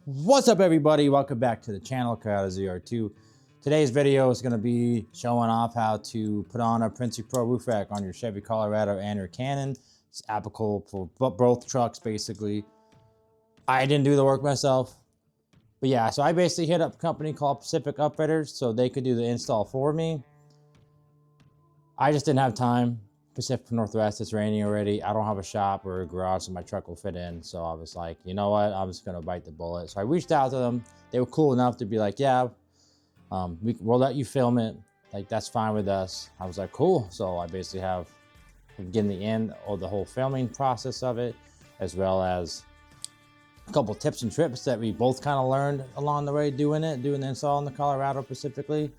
What's up, everybody? Welcome back to the channel, ZR2. Today's video is going to be showing off how to put on a Prinsu Pro roof rack on your Chevy Colorado and your Canon. It's applicable for both trucks, basically. I didn't do the work myself, but yeah, so I basically hit up a company called Pacific Upfitters so they could do the install for me. I just didn't have time. Pacific Northwest, it's raining already. I don't have a shop or a garage so my truck will fit in. So I was like, you know what? I'm just gonna bite the bullet. So I reached out to them. They were cool enough to be like, yeah, we'll let you film it. Like, that's fine with us. I was like, cool. So I basically have getting the end of the whole filming process of it, as well as a couple tips and trips that we both kind of learned along the way doing the install in the Colorado specifically.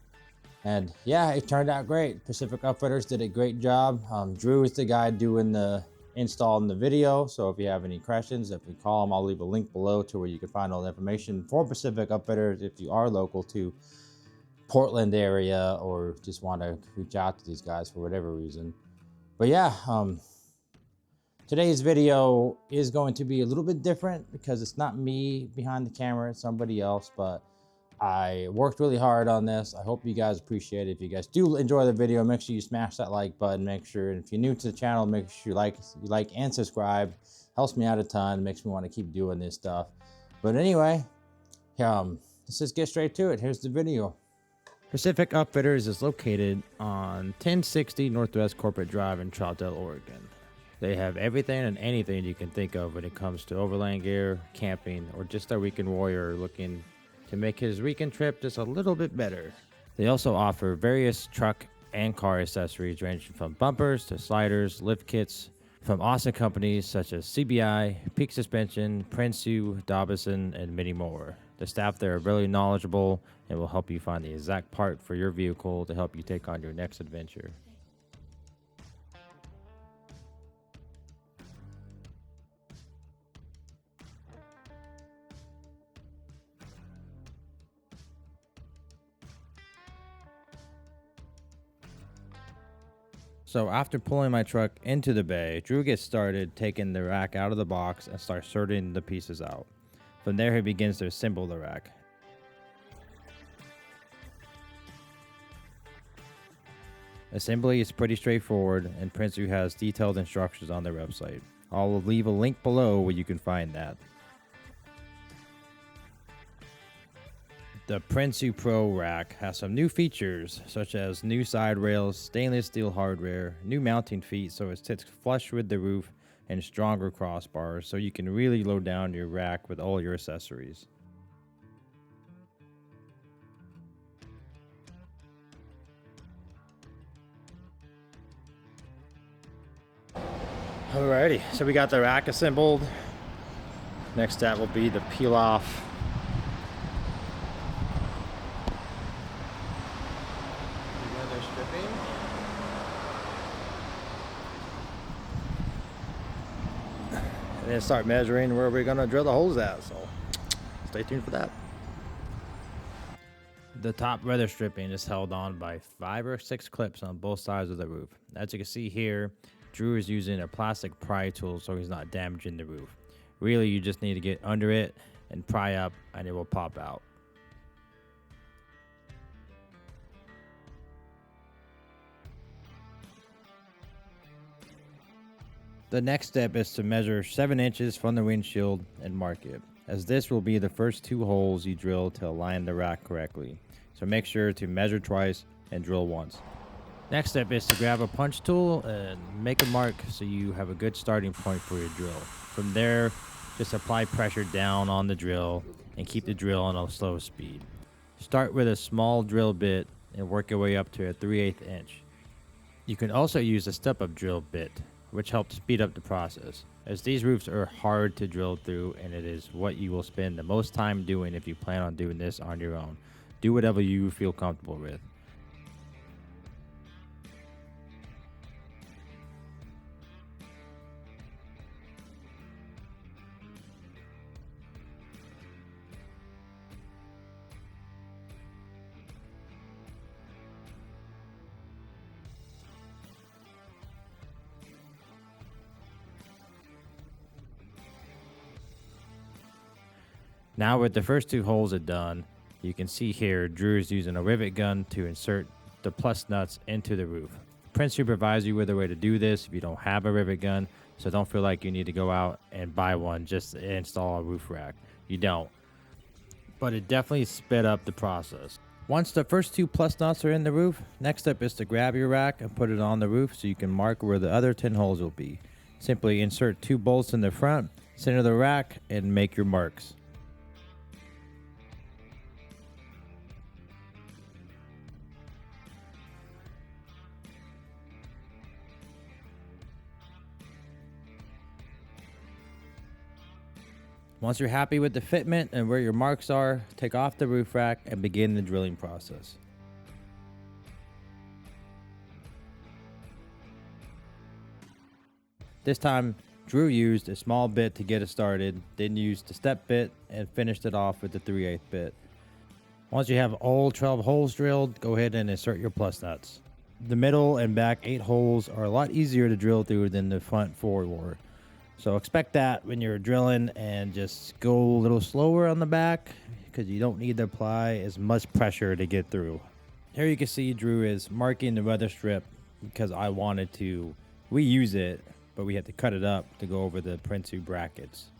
And yeah, it turned out great. Pacific Upfitters did a great job. Drew is the guy doing the install in the video. So if you have any questions, if you call him, I'll leave a link below to where you can find all the information for Pacific Upfitters if you are local to Portland area or just want to reach out to these guys for whatever reason. But yeah, today's video is going to be a little bit different because it's not me behind the camera, it's somebody else, but I worked really hard on this. I hope you guys appreciate it. If you guys do enjoy the video, make sure you smash that like button. Make sure, if you're new to the channel, make sure you like and subscribe. Helps me out a ton. Makes me want to keep doing this stuff. But anyway, let's just get straight to it. Here's the video. Pacific Upfitters is located on 1060 Northwest Corporate Drive in Troutdale, Oregon. They have everything and anything you can think of when it comes to overland gear, camping, or just a weekend warrior looking to make his weekend trip just a little bit better. They also offer various truck and car accessories ranging from bumpers to sliders, lift kits from awesome companies such as CBI, Peak Suspension, Prinsu, Dobson, and many more. The staff there are really knowledgeable and will help you find the exact part for your vehicle to help you take on your next adventure. So after pulling my truck into the bay, Drew gets started taking the rack out of the box and starts sorting the pieces out. From there, he begins to assemble the rack. Assembly is pretty straightforward, and Prinsu has detailed instructions on their website. I'll leave a link below where you can find that. The Prinsu Pro rack has some new features, such as new side rails, stainless steel hardware, new mounting feet so it sits flush with the roof, and stronger crossbars so you can really load down your rack with all your accessories. Alrighty, so we got the rack assembled. Next step will be the peel off and then start measuring where we're gonna drill the holes at, so stay tuned for that. The top weather stripping is held on by 5 or 6 clips on both sides of the roof. As you can see here, Drew is using a plastic pry tool so he's not damaging the roof. Really, you just need to get under it and pry up and it will pop out. The next step is to measure 7 inches from the windshield and mark it, as this will be the first 2 holes you drill to align the rack correctly. So make sure to measure twice and drill once. Next step is to grab a punch tool and make a mark so you have a good starting point for your drill. From there, just apply pressure down on the drill and keep the drill on a slow speed. Start with a small drill bit and work your way up to a 3/8 inch. You can also use a step-up drill bit, which helps speed up the process, as these roofs are hard to drill through and it is what you will spend the most time doing if you plan on doing this on your own. Do whatever you feel comfortable with. Now with the first 2 holes done, you can see here Drew is using a rivet gun to insert the plus nuts into the roof. Prinsu provides you with a way to do this if you don't have a rivet gun, so don't feel like you need to go out and buy one just to install a roof rack. You don't. But it definitely sped up the process. Once the first 2 plus nuts are in the roof, next step is to grab your rack and put it on the roof so you can mark where the other 10 holes will be. Simply insert 2 bolts in the front, center the rack, and make your marks. Once you're happy with the fitment and where your marks are, take off the roof rack and begin the drilling process. This time, Drew used a small bit to get it started, then used the step bit and finished it off with the 3/8 bit. Once you have all 12 holes drilled, go ahead and insert your plus nuts. The middle and back 8 holes are a lot easier to drill through than the front 4 were. So expect that when you're drilling, and just go a little slower on the back because you don't need to apply as much pressure to get through. Here you can see Drew is marking the weather strip because I wanted to reuse it, but we had to cut it up to go over the Prinsu brackets.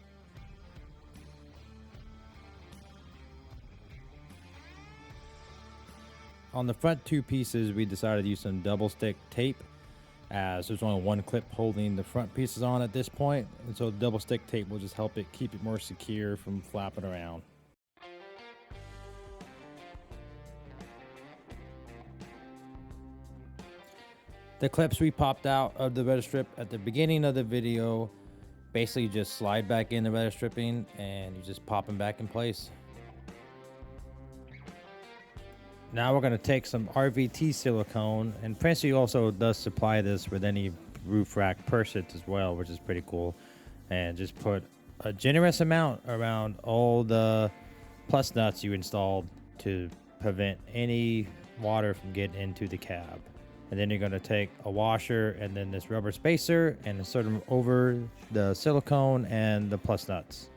On the front 2 pieces, we decided to use some double stick tape, as there's only 1 clip holding the front pieces on at this point, and so the double stick tape will just help it keep it more secure from flapping around. The clips we popped out of the weather strip at the beginning of the video basically just slide back in the weather stripping and you just pop them back in place. Now we're going to take some RVT silicone, and Prinsu also does supply this with any roof rack purchase as well, which is pretty cool. And just put a generous amount around all the plus nuts you installed to prevent any water from getting into the cab. And then you're going to take a washer and then this rubber spacer and insert them over the silicone and the plus nuts.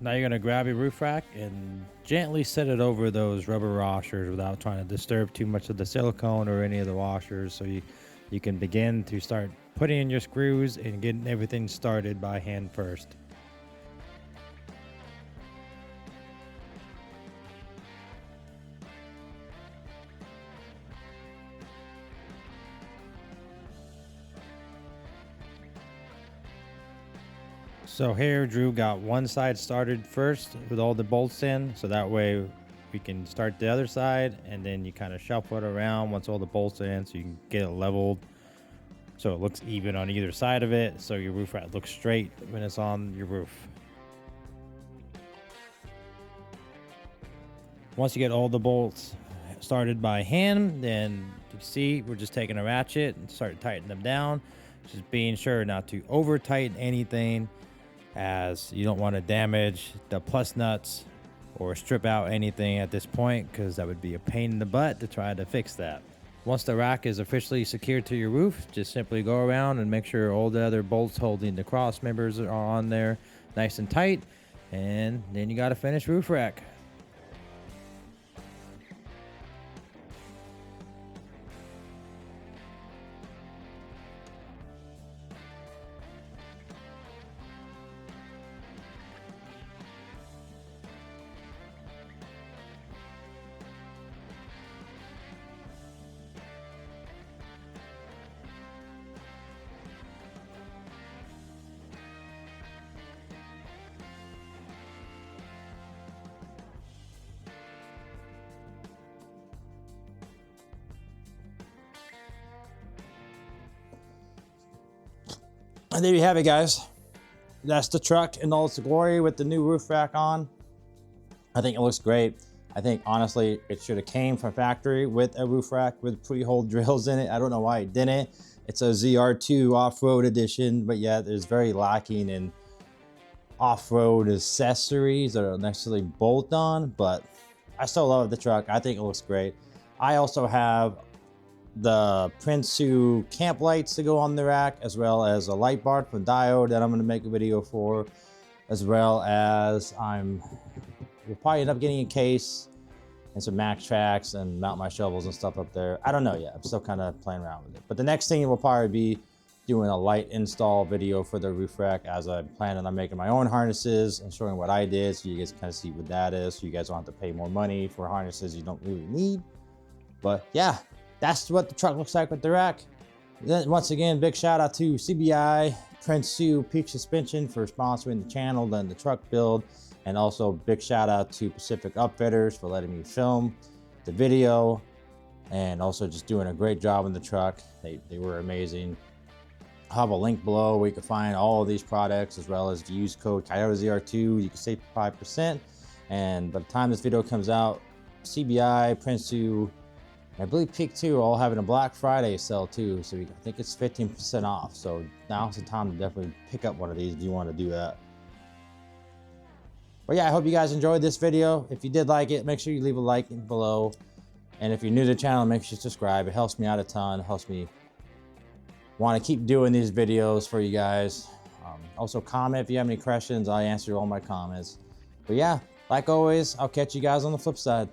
Now you're going to grab your roof rack and gently set it over those rubber washers without trying to disturb too much of the silicone or any of the washers, so you can begin to start putting in your screws and getting everything started by hand first. So here Drew got one side started first with all the bolts in, so that way we can start the other side, and then you kind of shuffle it around once all the bolts are in so you can get it leveled so it looks even on either side of it, so your roof rack looks straight when it's on your roof. Once you get all the bolts started by hand, then you can see we're just taking a ratchet and start tightening them down, just being sure not to over tighten anything, as you don't want to damage the plus nuts or strip out anything at this point, because that would be a pain in the butt to try to fix that. Once the rack is officially secured to your roof, just simply go around and make sure all the other bolts holding the cross members are on there nice and tight, and then you got a finished roof rack. And there you have it, guys. That's the truck in all its glory with the new roof rack on. I think it looks great. I think honestly it should have came from factory with a roof rack with pre-hole drills in it. I don't know why it didn't. It's a ZR2 off-road edition, but yeah, there's very lacking in off-road accessories that are necessarily bolt on, but I still love the truck. I think it looks great. I also have the Prinsu camp lights to go on the rack, as well as a light bar from Diode that I'm going to make a video for. as well as we'll probably end up getting a case and some max tracks and mount my shovels and stuff up there. I don't know yet. I'm still kind of playing around with it. But the next thing will probably be doing a light install video for the roof rack, as I'm planning on making my own harnesses and showing what I did, so you guys kind of see what that is, so you guys don't have to pay more money for harnesses you don't really need. But yeah, that's what the truck looks like with the rack. Then once again, big shout out to CBI, Prinsu, Peak Suspension for sponsoring the channel, then the truck build, and also big shout out to Pacific Upfitters for letting me film the video, and also just doing a great job in the truck. They were amazing. I'll have a link below where you can find all of these products, as well as use code ZR2. You can save 5%. And by the time this video comes out, CBI, Prinsu, and I believe Peak 2 all having a Black Friday sale too. So I think it's 15% off. So now's the time to definitely pick up one of these if you want to do that. But yeah, I hope you guys enjoyed this video. If you did like it, make sure you leave a like below. And if you're new to the channel, make sure you subscribe. It helps me out a ton. It helps me want to keep doing these videos for you guys. Also comment if you have any questions. I answer all my comments. But yeah, like always, I'll catch you guys on the flip side.